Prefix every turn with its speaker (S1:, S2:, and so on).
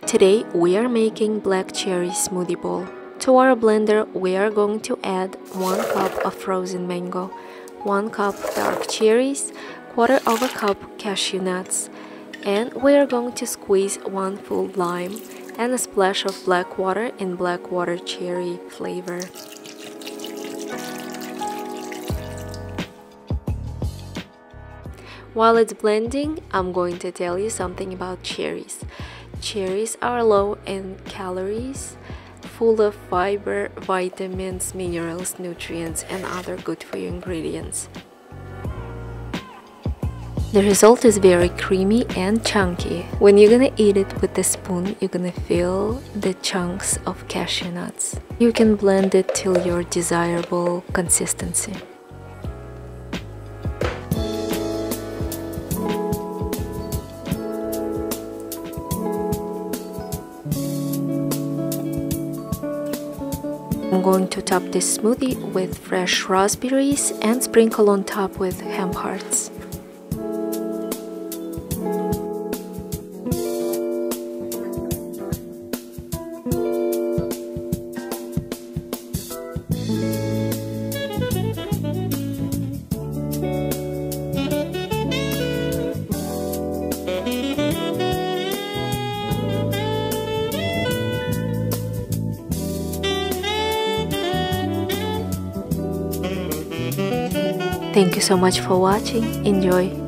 S1: Today we are making black cherry smoothie bowl. To our blender we are going to add 1 cup of frozen mango, 1 cup dark cherries, 1/4 cup cashew nuts, and we are going to squeeze 1 full lime and a splash of black water in black water cherry flavor. While it's blending, I'm going to tell you something about cherries. Cherries are low in calories, full of fiber, vitamins, minerals, nutrients, and other good for you ingredients. The result is very creamy and chunky. When you're gonna eat it with a spoon, you're gonna feel the chunks of cashew nuts. You can blend it till your desirable consistency. I'm going to top this smoothie with fresh raspberries and sprinkle on top with hemp hearts. Thank you so much for watching. Enjoy!